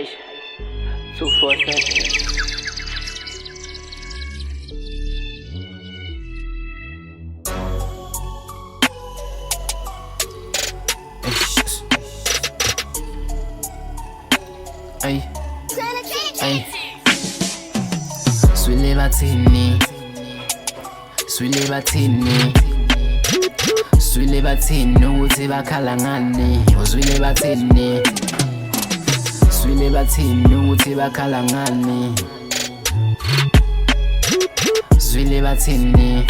Aish 247. Ay, ay, swile bathini, swile bathini, swile bathini ukuthi bakhala ngani, uzwile bathini, swile bathini ukuthi bakhala ngani, zwile bathini,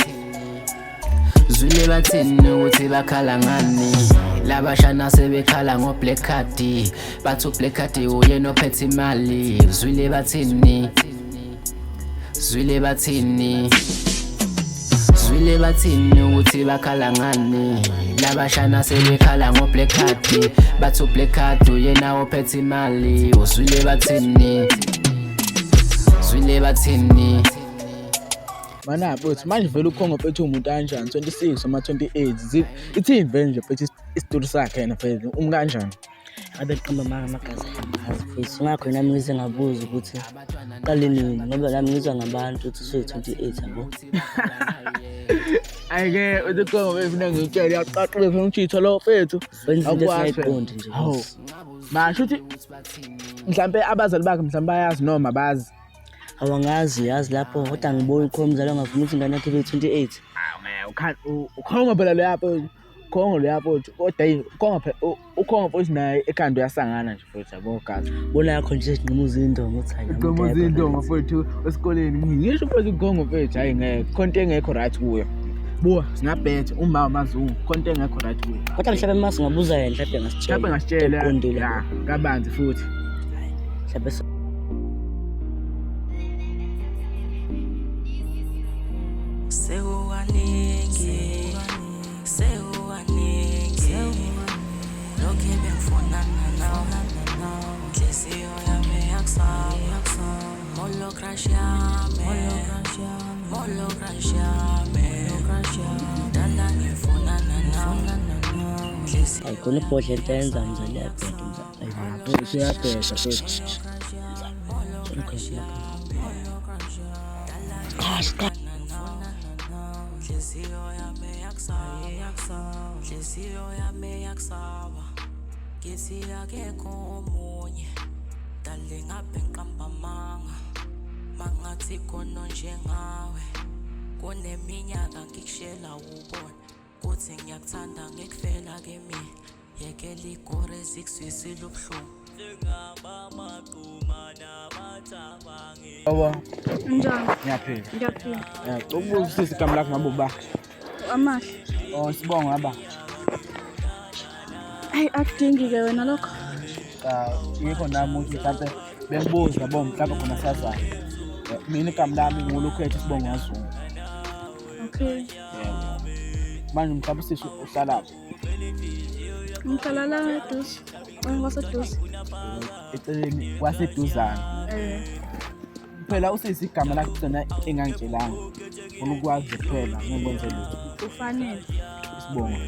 zwile bathini ukuthi bakhala ngani. Labashana sebekhala ngo black card, bathu black card uyena ophethe imali. Zwile bathini, zwile bathini, zwile bathini ukuthi bakhala ngani. Labashana sebekhala ngo black card, bathu black card uyena ophethe imali. Uzwile bathini, zwile bathini. Mana but manje vele ukhongo phethe umuntu kanjani 26 noma 28 ithini vele nje phethe isitori sakhe yena phela kanjani abe qamba magazi futhi ngakho yena ngize ngabuza ukuthi qale nini ngoba nami ngizwa ngabantu ukuthi so 28 yabo ayike ukhongo befuna ngitshela yaqaqile phela ngitshitha lo fethu akwazi nje basho ukuthi mhlambe abazali bakhe mhlambe bayazi noma bazi awangazi yazi lapho kodwa ngibona ikhomzalo ngafuna ukuthi ingane yakhe 28 ukhongo phela lo yapho khongo lo yapho kodwa ukhongo phela ukhongo futhi naye ekhanda uyasangana nje futhi yabo gazi bona yakho nje sinqumuza indongo uthi hayi ngqumuza indongo futhi esikoleni ngisho futhi ukhongo futhi hayi ngeke konke engekho right kuyo buwa singabhethe uma amazungu konke engekho right kuyo kodwa mhlawumbe mase ngabuza yena mhlawumbe ngasitshela ya kabanzi futhi mhlawumbe Sewuaningi lokhe bengifunana nawe inhliziyo yami yakusaba molo crush yami dala ngifunana nawe ayikona ibhodle into yenza mzali yabheka mzali siyabheka futhi inhliziyo yami yakusaba ngithi akekho omunye dale ngabe ngiqamba amanga mangathi khona njengawe kuneminyaka ngikushela ubona kuthi ngiyakuthanda ngekufela kimi yekela igore zikuswisile ubuhlungu singaba maqhuma nabathabangi Baba Njani? ngiyaphila Ngiyaphila. ukubuza sisi igama lakho ngabe uba Amahle. sibonga aba Hayi akudingi-ke wena lokho. yikho nami ukuthi mhlawumbe bengibuza bo mhlawumbe khona sazayo mina igama lami ngulukhethe sibonga wazungu Okay. manje mhlawumbe sisi uhlalaphi Ngihlala la eduze. Ngaseduze. eceleni kwaseduzana phela usisi igama lakho kusona engangitshelanga ufuna ukwazi kuphela ngibonze lutho Ufanele. isibonga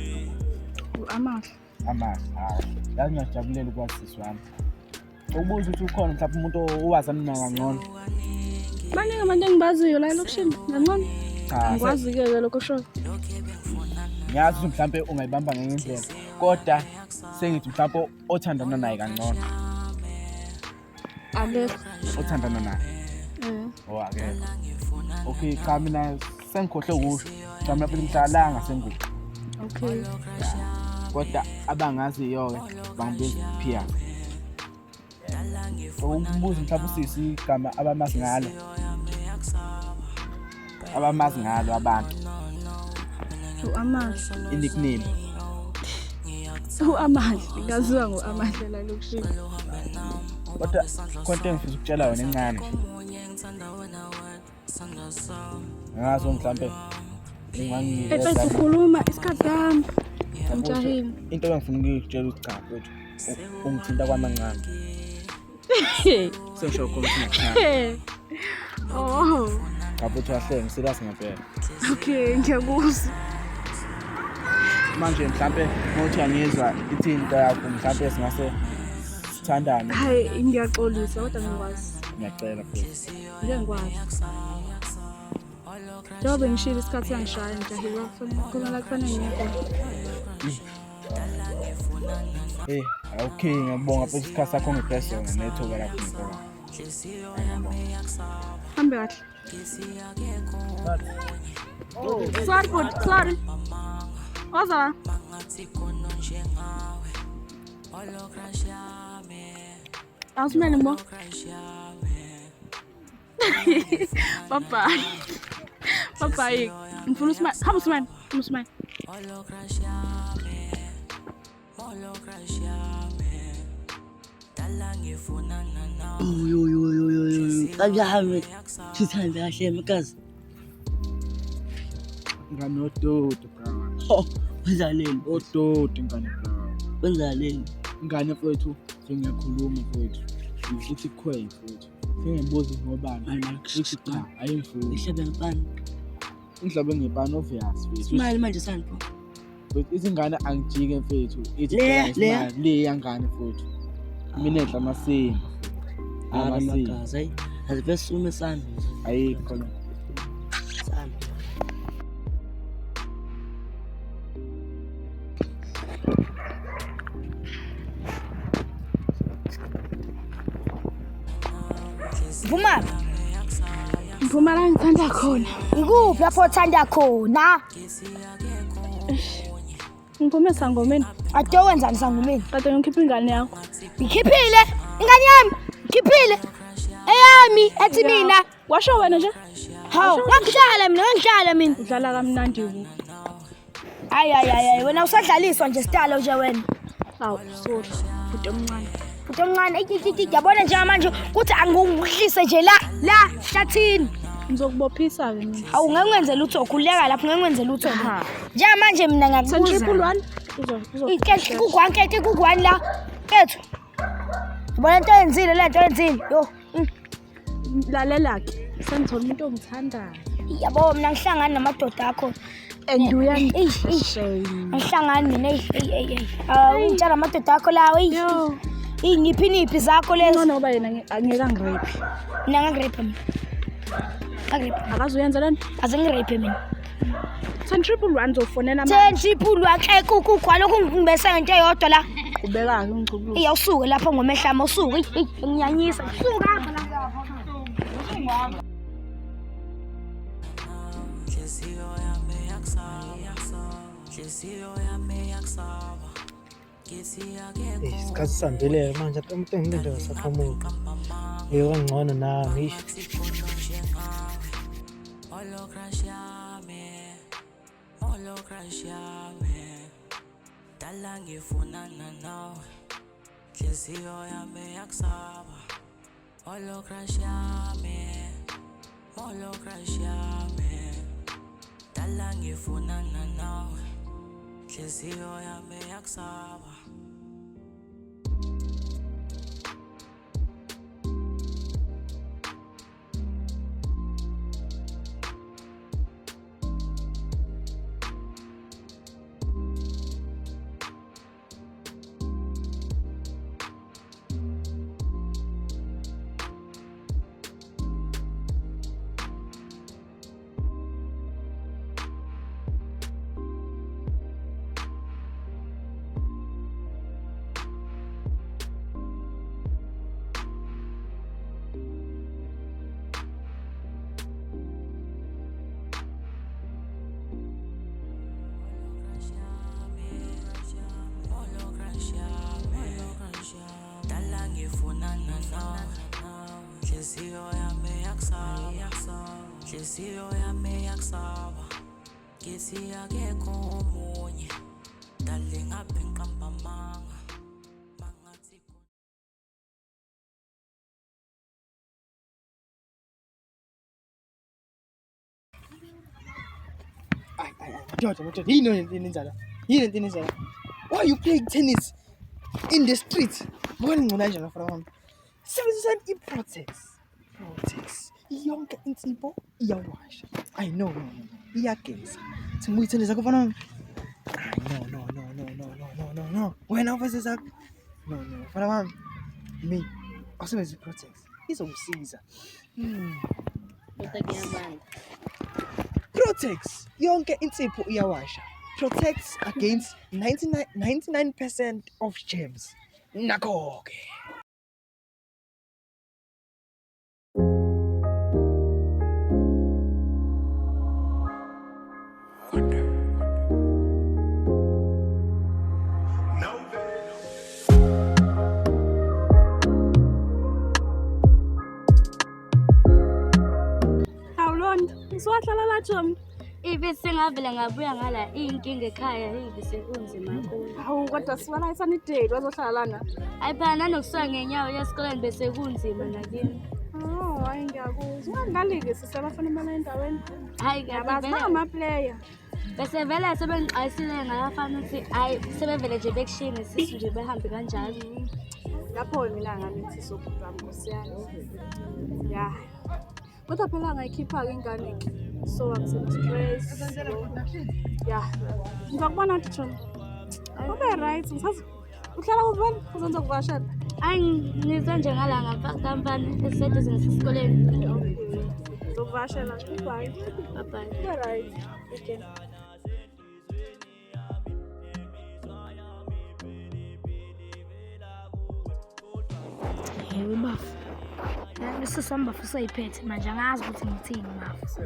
Amahle. amahle hayi yazi ngiyajabulela ukwazi sisi wami ukubuza ukuthi ukhona mhlawumbe umuntu owazana naye kangcono Baningi abantu engibaziyo la elokushini. Ngcono. cha Ngikwazi-ke lokho sho. ngiyazi ukuthi mhlawumbe ungayibamba ngenye indlela kodwa sengithi mhlawumbe othandana naye kangcono Akekho. othandana naye akekho okay cha mina sengikhohle ukusho cha mina futhi mhlalanga sengubo Okay. kodwa abangaziyo-ke bangibiza Pia ukubuza mhlawumbe usisi igama abamazi ngalo abantu Amahle. i-nickname Amahle. Ngaziwa ngo-Amahle la elokushini. kodwa konke engifisa ukutshela wena encane ngazo mhlawumbe Bese ukhuluma isikhathi sami. Ngijahile. into engifuna ukuyitshela ukuthi cha mfethu ungithinta kwamancane sengisho khona ukuthi Oh. cha mfethu wahlenge serious ngempela Okay, ngiyakuzwa. manje mhlambe ngothi angizwa ithi into yakho mhlambe singase sithandane. Hayi ngiyaxolisa kodwa ngikwazi. Ngiyacela futhi. Ngeke ngikwazi. Njengoba ngishilo isikhathi sangishaya ngijahile khona kufanele ngiyekho. Okay, ngiyabonga futhi isikhathi sakho ngephesona nethuba lakho ngibonga. Hambe kahle. Sorry bud, sorry. Oza. Awusimene mo. Bye. Bye. Ngifuna usimane. Hamba usimane. Kanjani sithanda kahle makazi? Nganododo bra. Wenzaleni? Ododo ngane bra. Wenzaleni? Ngane mfowethu, ngiyakhuluma mfowethu. Ngithi khwey mfowethu. Ngiyembuza ngobani. Ngithi cha, ayimfuni. Ihlabe ngapani? Ngihlabe ngepani obvious mfowethu. Smile manje sanipho. But izingane angijike mfowethu. Ithi le yangane mfowethu. Mina edla amasini. Amagazi hayi. Azivesuma sana. Ayikho. Sana. Vuma. Ngiphuma la ngithanda khona. Ikuphi lapho uthanda khona? Ngiphume sangomeni. Ade wenzani sangomeni? Kade ngikhipha ingane yakho. Ngikhiphile ingane yami. Ngikhiphile. Eyami ethi mina. Washo wena nje? Hawu, ngidlala mina. Udlala kamnandi ku. Hayi wena usadlaliswa nje stalo nje wena. Hawu, sorry. Futhi omncane. Futhi omncane yabona nje manje ukuthi angikuhlise nje la hlathini. Ngizokubophisa ke mina. Hawu ngeke ngwenze lutho khuleka lapho ngeke ngwenze lutho. Nje manje mina ngakubuza. 1 Ikehle kugwani la. Kethu. Yabona into yenzile yo. Lalela ke. Sengithola umuntu ongithandayo. Yabo mina ngihlangana namadoda akho. Enduya Ngihlangana mina ngitshela amadoda akho lawo yo. Ngiphi zakho lezi. Ngcono ngoba yena angeke angirape. Mina ngirape mina. Akazuyenza lana? Azingirape mina. 10 zofonela manje. 10 ke kugwalo kungibese ngento eyodwa la. Ubeka ke ngicubulu. Iyawusuke lapho ngomehlama usuke ngiyanyisa. Suka lapha la. Isikhathi sandile manje umuntu engilinde wasaqhamuka. Ngiyongcono nawe ngisho. Dala ngifunana nawe. Nhliziyo yami yakusaba. Molo crush yami. Dala ngifunana nawe. Nhliziyo yami yakusaba. Nhliziyo yami yakusaba. Ngithi akekho omunye. Dale ngapha enqambamanga. Mangathi Madoda, yini into. Why are you playing tennis in the street? Ngone ngcona nje ngafana wami. Sebenzisa i-Protex. Yonke insipho iyawasha. I know. Iyageza. Simuyi tennis akufana wami. No. Wena ufase sakho. No. Fana wami. me awusebenzisa i-Protex izokusiza. Protex yonke insipho iyawasha. Protects against 99% of germs. Nakho-ke. Ngizohlala la Jom. Ibe sengavela ngabuya ngala inkinga ekhaya ibe sekunzima kakhulu. Hawu kodwa siwala isani date wazohlala lana. Ayiphana nokusuka ngenyawo esikoleni bese kunzima nakini. Oh, hayi ngiyakuzwa. Ungalike sisebafana imali endaweni. Hayi Yabazi ama player. bese vele sebengixayisile ngayafana ukuthi hayi sebevele nje bekushine sisi nje behambe kanjalo. Lapho mina ngamithi sokuba nkosiyami. Yeah. Kodwa phela ngayikhipha-ke ingane so akusestress. Yeah. Ngizokubona ukuthi John. Ube right, ngisazi. Uhlala kubona uzenza ukuvashela. Hayi ngize nje ngala ngapha kampani eseduze nesikoleni. Ukuvashela. Bye. Bye. Ube right. Okay. Yebo bafu. Bese samba futhi sayiphethe manje angazi ukuthi ngithini bafu.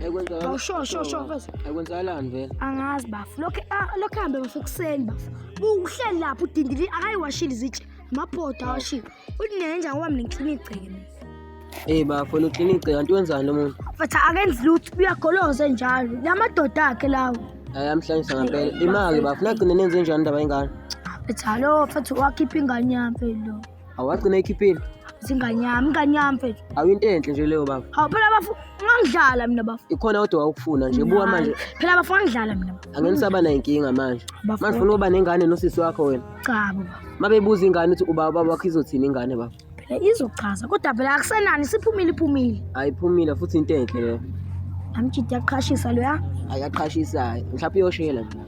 Awusho bese. Ekwenzakalani vele? Angazi bafu. Lokho hambe bafu kuseni bafu. Uhleli lapha udindili akayiwashile izitshe. Amabhoda awashile. Uthi nenja ngoba mina ngicliniceke mina. Bafuna ukliniceke kanti wenzani lo muntu? Futhi akenzi lutho uyagoloza njalo. Lamadoda akhe lawo. Ayamhlanyisa ngempela. Imali bafuna agcine nenze njani indaba yengane? Futhi alo futhi wakhipha ingane yami phela. Awagcina ekhiphile? Ingane yami phela. Awinto enhle nje leyo bafu. Hawu phela bafu ngangidlala mina bafu. Ikhona kodwa awukufuna nje buka manje. Phela bafu ngangidlala mina. Angenisaba na inkinga manje. Manje ufuna uba nengane nosisi wakho wena. Cha baba. Mabebuza ingane ukuthi ubaba wakho izothini ingane bafu. Phela izochaza kodwa phela akusenani siphumile. Ayiphumile futhi into enhle leyo. Amjidi yaqhashisa lo ya. Ayaqhashisa mhlawumbe uyoshela nje.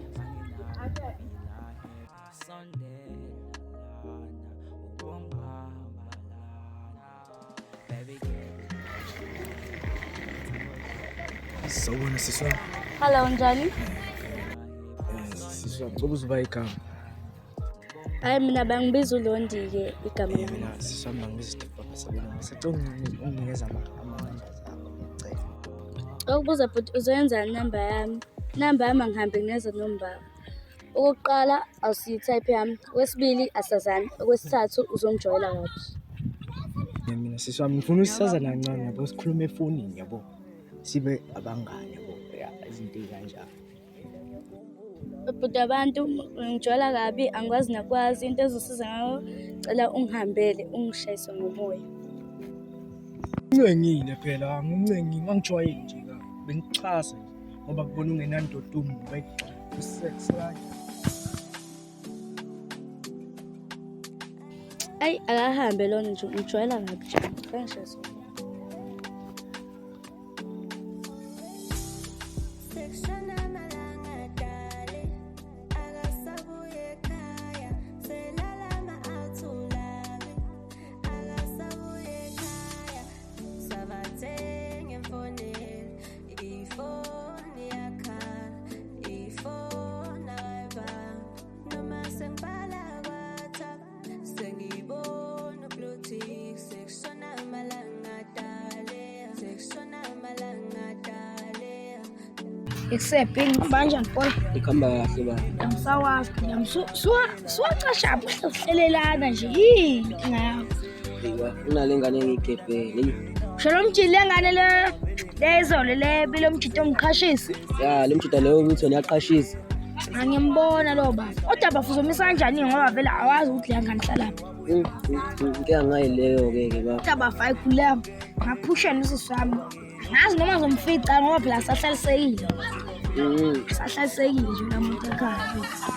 Sawubona siswa. Hello njani? Siswa ngoba uzuba igama. Hayi mina bangibiza uLondi-ke igama lami. Mina siswa mangibiza Stefan Sabela. Ngisacela unginikeza ama-numbers akho ngicela. Ukubuza futhi uzoyenza inamba yami. Inamba yami angihambe ngineza nombaba. Okokuqala awusiyi-type yami. Okwesibili asazani. Okwesithathu uzongijoyela kabi. Mina siswa ngifuna usisazana kancane yabo sikhulume efonini yabo. Sibe abangane yabo. Izinto kanjalo. But abantu ngijwayela kabi angikwazi nakwazi into ezosiza ngayo cela ungihambele ungishayise ngomoya. Ngicengile phela ngicengile ngangijwayele nje ka bengichaza ngoba kubona ungenandoda umbe usex like. Ayi akahambe lona nje ngijwayela kabi nje ngishayise. Except banjani boy? Ikhamba kahle ba. Ngisawazi suwacasha uhlelelana nje yini ngayo. Unalengane ngigebhele. Shalo mjile ngane lezolo lebilo mjito ngiqhashisi. Ya lemjida leyo ukuthi uyaqhashisa. Angimbona lo baba. Kodwa bafuzomisa kanjani ngoba vele awazi ukuthi la ngane hlalaphi. Ngeke ngayileyo ke ba. Kodwa bafayi kulama. Ngaphusha nesiswami. Ngazi noma ngizomfica ngoba phela sahlalisekile. Sahlalisekile nje lamuntu ekhaya.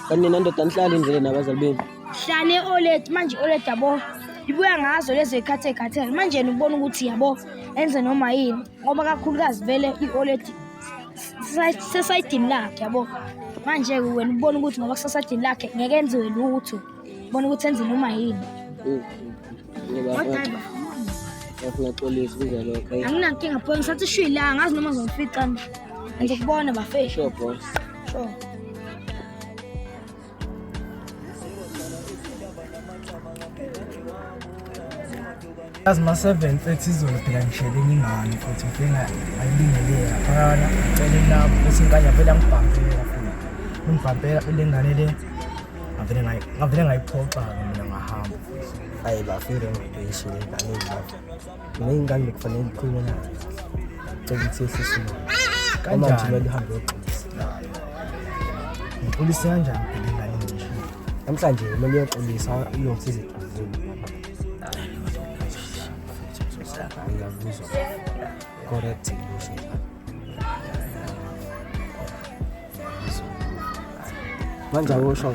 Kanti nendoda nihlala indlela nabazali benu. Hlale olet manje olet yabo. Ibuya ngazo lezi ekhathe manje ubona ukuthi yabo enze noma yini ngoba kakhulukazi vele iolet sesayidini lakhe yabo. Manje wena ubona ukuthi ngoba kusasayidini lakhe ngeke enziwe lutho. Ubona ukuthi enze noma yini. Ngiyafuna police biza lokho. Anginankinga bro, ngisathi shwila angazi noma ngizofica nje. Ngizokubona bafethu. Sure boss. Sure. Azima 7:30 izolo phela ngishele ingane futhi ngifika ayilingelela phakana ngicela lapho bese inkanya phela ngibhambela futhi ngibhambela phela ingane le ngavele ngayiphoxa mina ngahamba hayi bafike ngibheshile ingane lapho mina ingane bekufanele ikhulume nayo cela ukuthi sisimo kanjani kumele uhambe uyoxolisa upolisi kanjani phela ingane nje namhlanje kumele uyoxolisa uyongisiza exolizeni ngiyakuzwa correct kusho manje awusho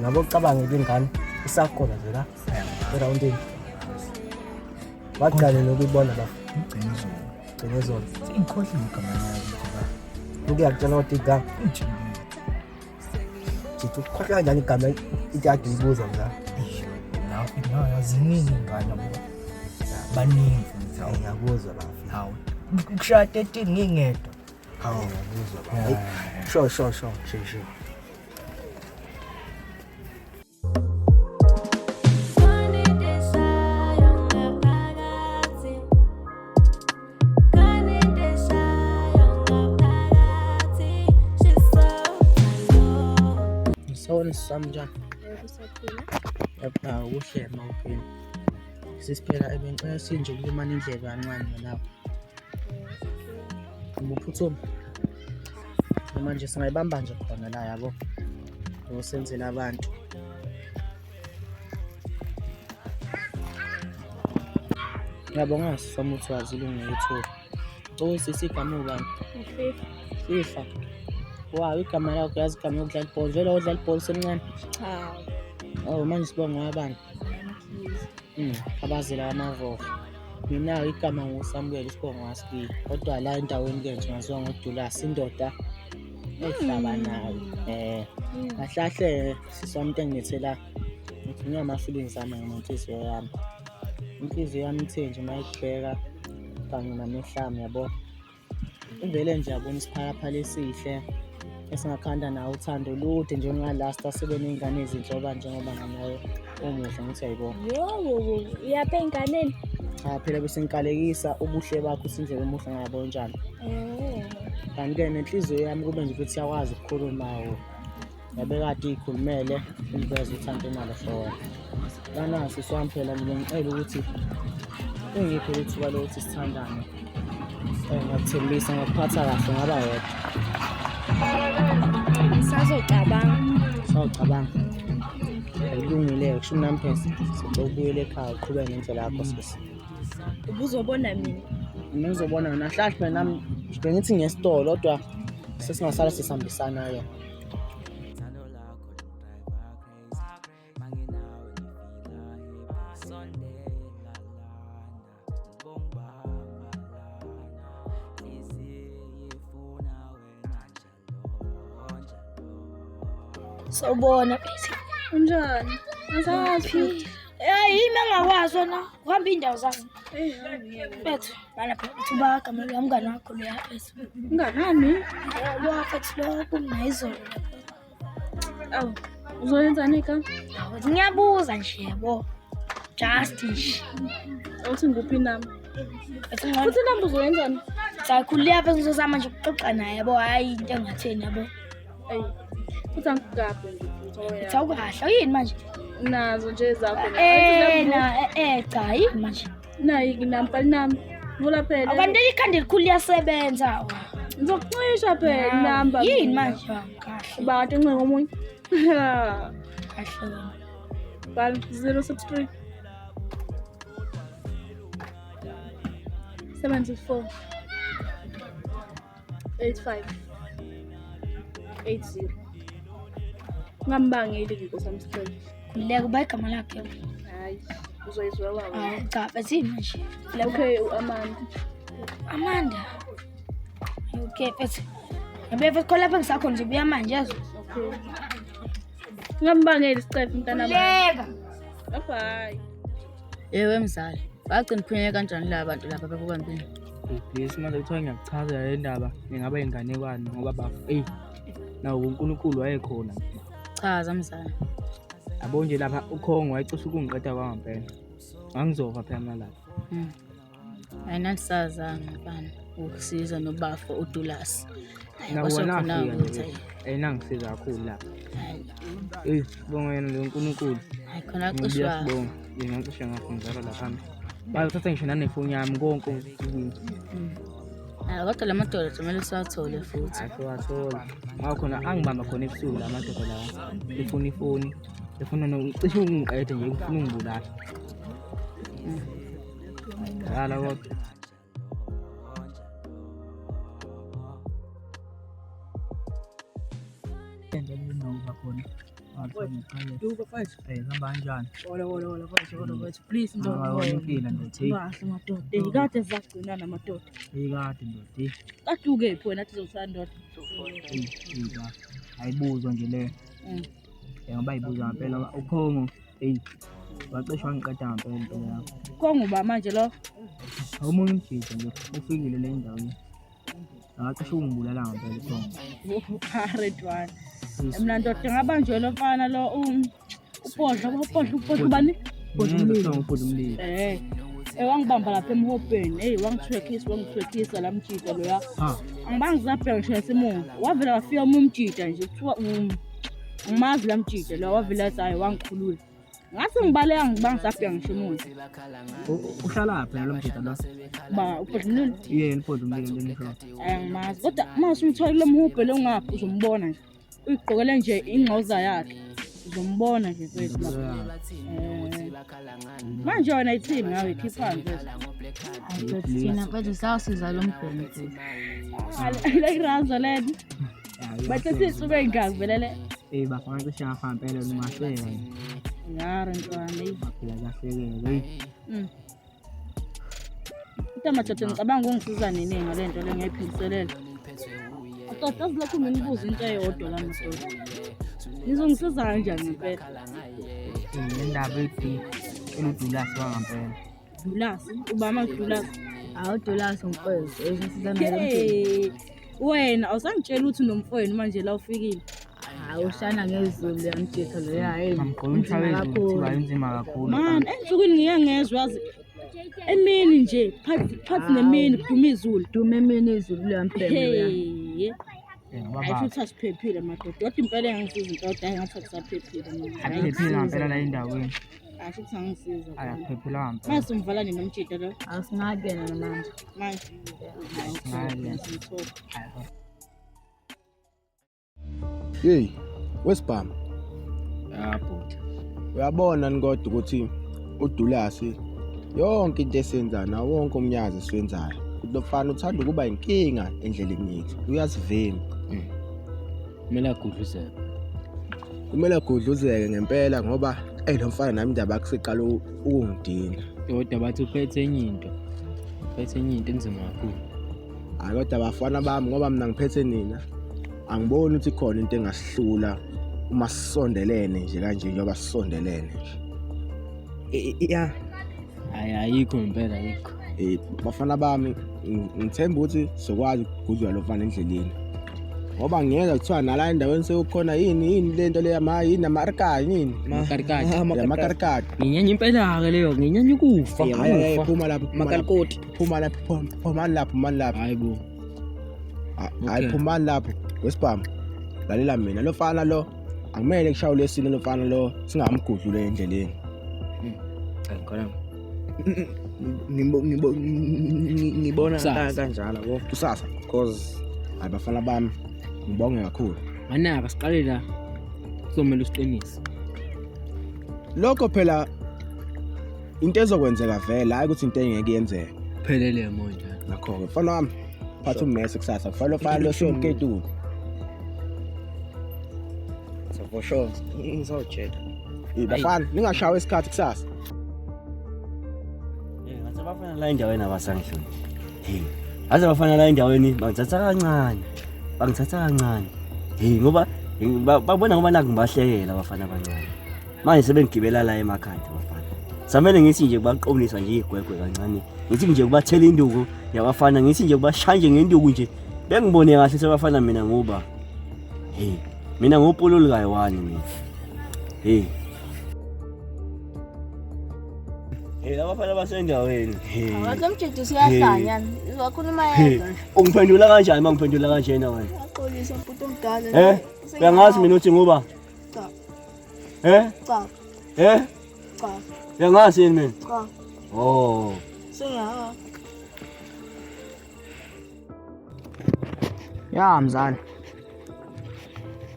nabo ucabanga ingane isakhona nje la eroundini waqale nokuyibona ba gcina izolo ingikhohle igama layo ukuyakutshela ukuthi igama jithi ukhohle kanjani igama ithi ade uyibuza la nawo yaziningi ingane baningi futhi ngiyakuzwa bafi hawo ukushaya 13 ngingedwa hawo ngiyakuzwa bafi sho sawona samjani yabha uhle mawuphini sisiphela ebengicela sinje ukulimana indlebe kancane lapho ngiphuthuma manje singayibamba nje khona la yabo ngosenzela abantu ngiyabonga somuthi wazile ngiyithola oyisisigama ubani FIFA wow igama lakho yazi igama lokudlala ibhola vele udlala ibhola semncane Cha. oh manje sibonga ngabani abazela amavovo mina igama nguSamuel isibongo ngasibili kodwa la endaweni ke nje ngaziwa ngoDulasi indoda ehlaba nayo kahlahle sisonto engithela ngithi ama feelings ami ngenhliziyo yami inhliziyo yami ithe nje mayibheka kanye namehlami yabo ivele nje yabona isiphakaphala esihle esingakhanda nawo uthando lude njengalasta sebenengane ezinhloba njengoba nganayo omuhle ngithi ayibona Yo, uyapha inganeni? cha phela bese ngikalekisa ubuhle bakho usindlela omuhle ngabo njalo kanti ke nenhliziyo yami kube nje ukuthi yakwazi ukukhuluma nawo yabe kade ikhulumele ngiveze uthando nalo hloko lana siswami phela mina ngicela ukuthi ungiphe ithuba lokuthi sithandane ngakuthembisa ngokuphatha kahle ngaba yedwa sawucabanga ulungile kusho nami phela sicela ukubuyela ekhaya uqhubeke ngendlela yakho sisi Ubuzobona mina. mina ngizobona nahlahle phela nami ngithi ngesitolo kodwa sesingasala sisihambisana ke Sawubona bese. Unjani? Asazi. Yimi engakwazi wena uhamba indawo zami. Bethu bana phela uba igama lomngane wakho lo yaphethu. Unganani? Lo yaphethu lo kunayizolo. Awu, uzoyenzani ka? Ngiyabuza nje yabo. Just nje. Awuthi nguphi nami? Futhi ngani? Futhi nami uzoyenzani? Sakhulile phela ngizozama nje ukuxoxa naye yabo hayi into engatheni yabo. Ayi. Futhi angikaphi nje. Sawukahle yini manje? Nazo nje zakho. Cha yini manje? Nayi nginampali nami. Vula phela. Abantu ikhanda elikhulu liyasebenza. Ngizokucisha phela inamba. Yini manje kahle. Uba kade ncinga omunye. Kahle. Bal 063 74 85 80. Ngambangeli ngikosami straight. Kuleka kuba igama lakhe. Hayi, uzoyizwa wawo. Cha, bese manje. Okay, uAmanda. Amanda. Okay, bese. Ngabe khona lapha ngisakhona nje buya manje yazi. Okay. Ngambangeli Steph mntana bami. Kuleka. Bye. Yewe mzali, bagcina uphunyele kanjani la bantu lapha bekubambile? Please manje kuthiwa ngiyakuchazela le ndaba ingaba inganekwane ngoba bafu nawo uNkulunkulu wayekhona. Chaza mzali. Yabo nje lapha ukhongo wayecisha ukungiqeda kwangempela. Angizova phela mina lapha. Ayinasazanga bani ukusiza nobafo uDulas. Nawona ayinangisiza kakhulu lapha. Sibonga yena lo uNkulunkulu. Hayi khona qishwa. Sibonga yena ngisho ngafundzala lapha. Bayothatha ngisho nanefoni yami konke ukuthi. Kodwa la madoda kumele siwathole futhi. Asiwathola. Ngakhona angibamba khona ebusuku la madoda lawa. Ifoni. Efuna nocishe ungiqede nje ufuna ungibulala. Hala kodwa. Duka mfethu. Hamba kanjani? Wala mfethu. Please Inkinga ndothi. Kahle madoda. Kade sizagcina namadoda. Ikade ndothi. Kaduke pho nathi zosandoda. Ayibuzwa nje le. Ngoba ayibuzwa ngempela ukhongo. Wacishe wangiqeda ngempela impela yakho. Konga uba manje lo. Awumunye umjiji nje ufikile le ndaweni. Akacishe ungibulala ngempela ukhongo. Redwan. Mina ndoda ngabanjwe lo mfana lo upodla bani? Umlilo. Wangibamba lapha emhopeni. Wangithwekisa la mjida lo ya. Angibangizapha ngisho yasemungu. Wavela wafika umjida nje kuthiwa ngimazi la mjida lo wavela athi wangikhulula. Ngase ngibaleka ngibangizapha ngisho emungu. Uhlala lapha lo mjida lo. Ba upodla yena upodla ngisho. Angimazi kodwa mase umthwele lomhubhe lo ngapha uzombona nje. Uyigqokele nje ingqoza yakhe. Uzombona nje kwethu lapha. Manje wena ithini ngawe ikhipha nje. Thina mfethu sawusiza lo mbhemi futhi. Le ranzo leni. Bathi sisuke ingazi velele. Bafana cishe ngahamba impela lungahleka. Yara ntwana Baphila kahleke. Madoda ngicabanga ungisiza nini ngalento le ngiyiphindiselela. Madoda azilokhu nginibuza into eyodwa la madoda. Nizongisiza kanjani ngempela? Indaba ethi uDulas wangempela. Dulas, ubama Dulas. Dulas umfowethu, ngisiza naye lo mfowethu. Wena awusangitshela ukuthi unomfowethu manje la ufikile. Ushana ngezulu yamjitha lo yaye. Ngamkhuluma kakhulu, inzima kakhulu. Man, ensukwini ngiyangezwe yazi. Emini nje, phathi nemini kuduma izulu. Dume emini izulu yampembe. Ayithuthi asiphephile madoda. Kodwa impela engisiza intoda engathi kusaphephile mina. Aphephile ngempela la endaweni. Ashuthi angisiza. Ayaphephile ngempela. Mase umvala nini nomjida lo? Asingakena namanje. Manje. Hey, wesibhamu. Yabhuti. Uyabona nikodwa ukuthi uDulas yonke into esenza na wonke umnyazi esiwenzayo. Kudofana uthanda ukuba inkinga endleleni yethu. Uyasivima. Kumele agudluzeke. Kumele agudluzeke ngempela ngoba lo mfana nami indaba akuseqala ukungidina. Kodwa bathi uphethe enye into. Uphethe enye into enzima kakhulu. Hayi kodwa bafana bami ngoba mina ngiphethe nina. Angiboni ukuthi khona into engasihlula uma sisondelene nje kanje njengoba sisondelene nje. Ayikho impela ayikho. Bafana bami ngithemba ukuthi sokwazi ukugudlwa lo mfana endleleni. Ngoba ngiyeza kuthiwa nala endaweni sekukhona yini lento le yini namarikani yini? Makarikati. Nginyanya impela ke leyo, nginyanya ukufa. Phuma lapha Makalkoti. Phuma lapha. Hayibo. Hayi phuma lapha. Wesibhamu. Lalela mina lo mfana lo angimele kushawule esini lo mfana lo singamgudlule endleleni. Ngikholwa. Ngibona kanjalo yabo. Kusasa because abafana bami ngibonge kakhulu. Manaka siqale la. Kuzomela usiqinise. Lokho phela into ezokwenzeka vele hayi ukuthi into engeke yenzeke. Phelele manje. Nakho mfana wami phatha ummese kusasa kufanele lo shonketulo. For sure. Ngizotshela. Bafana ningashawa isikhathi kusasa. Ngathi bafana la endaweni abasangihloni. Aze bafana la endaweni bangithatha kancane. Ngoba babona ngoba naku ngibahlekela abafana abancane. Manje sebengigibela la emakhaya bafana. samele ngithi nje kubaqomlisa nje igwegwe kancane ngithi nje kubathela induku yabafana ngithi nje kubashanje ngenduku nje bengibone kahle sebafana mina ngoba mina ngopululu kayiwani mina abafana basendaweni Wakamthetho siyahlanya. Wakhuluma yedwa. Ungiphendula kanjani mangiphendula kanjena wena? Yaxolisa mputo omdala. Uyangazi mina uthi ngoba? Cha. Cha. Cha. Uyangazi yini mina? Cha. Oh. Sengaha. Ya mzala.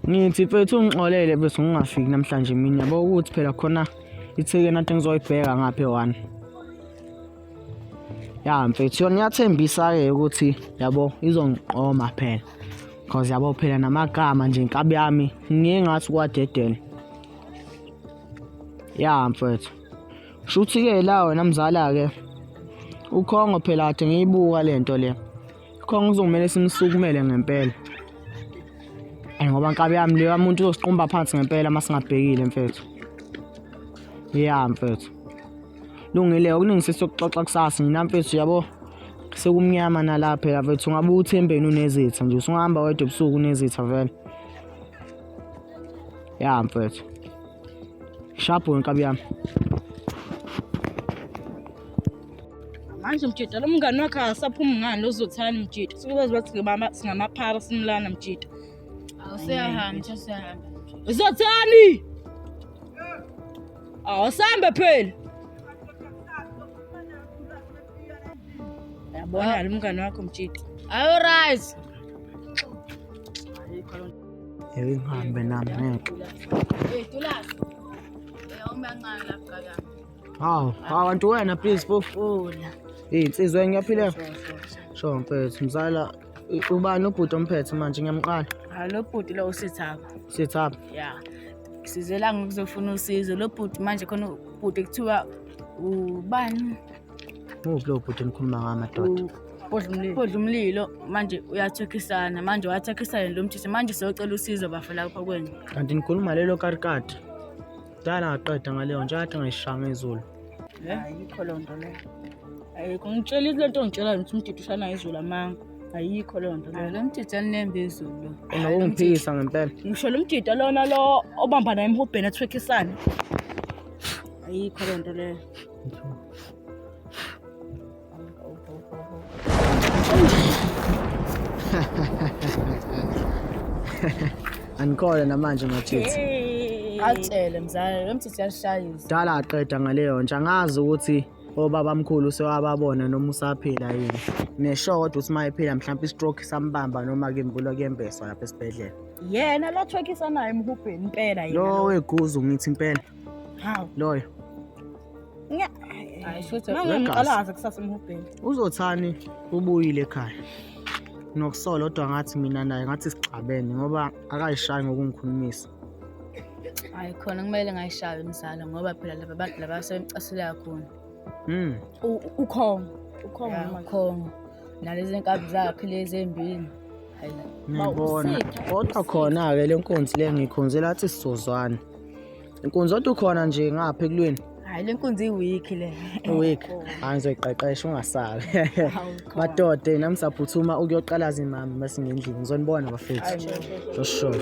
Ngithi mfethu ungixolele bese ngingafiki namhlanje mina yabo ukuthi phela khona itheke nathi ngizoyibheka ngapha e1. Ya mfethu ngiyathembisa ke ukuthi yabo izongiqoma phela. Because yabo phela namagama nje inkabi yami ngiye ngathi kwadedele. Ya mfethu. Shuthi ke la wena mzala ke ukhongo phela ade ngiyibuka lento le. Khongo uzongimele simsukumele ngempela. Ngoba inkabi yami leyo umuntu uzosiqumba phansi ngempela masingabhekile mfethu. Yeah mfethu. Lungile okuningi sokuxoxa kusasa ngina mfethu yabo sekumnyama nalapha phela mfethu ungabe uthembeni unezitha nje usungahamba wedwa ebusuku unezitha vele. Yeah mfethu. Shapo inkabi yami. Manje Mjida lo mngani wakhe asaphuma ngani lozothana Mjida. Sikwazi bathi singamaphara simlana Mjida. Awusiyahamba siyahamba. Uzothani? Awusambe phela. Yabona lo mngani wakho Mjida. Ayo rise. Ngihambe nami ngeke. Tulasi. Umancane lapha kaka. Abantu wena please bofuna. Insizwe ngiyaphila. Sho mfethu mzala ubani ubhuti omphethe manje ngiyamqala. Lo bhuti lo usithapha. Sithapha. Yeah. Sizela ngikuzofuna usizo lo bhuti manje khona ubhuti kuthiwa ubani? Uphi lo bhuti enikhuluma ngamadoda? Podla umlilo manje uyathekisana manje wathekisana lo mthithi manje siyocela usizo bafela lapha kwenu. Kanti nikhuluma lelo karikati. Dala aqeda ngaleyo nje athi ngishanga izulu. Ayikho lonto le. Ayikho ngitshela into ngitshela ukuthi umthithi ushana izulu amanga. Ayikho lonto le. Lo mthithi anembe izulu. Ungiphikisa ngempela. Ngisho lo mthithi lona lo obamba naye emhubheni athekisana. Ayikho lonto le. Angikhole namanje ngathi. Atshele mzala lo mthithi yashayisa. Dala aqeda ngaleyo nje angazi ukuthi obaba mkhulu sewababona noma usaphila yini. Nesho kodwa uthi mayiphila mhlawumbe istroke sambamba noma ke imvulo kuyembeswa lapha esibhedlela. Yena lo thekisana emhubheni impela yena. Lo weguzu ngithi impela. Hawu. Loyo. Hayi shuthe ngiqalaza kusasa emhubheni. Uzothani ubuyile ekhaya. Nokusola kodwa ngathi mina naye ngathi sixabene ngoba akayishayi ngokungikhulumisa. Hayi khona kumele ngayishaye umzala ngoba phela laba bantu laba semcasela khona. Ukhongo nalezi nkabi zakhe lezi embili. Ngibona kodwa khona ke lenkonzi le ngikhonzela athi sizozwana. Inkonzo odwa khona nje ngapha ekulweni. Hayi lenkonzi iweek le. Iweek angizoyiqeqesha ungasabi. Madoda nami saphuthuma ukuyoqalaza imama masingendlini ngizonibona bafethu. Sure.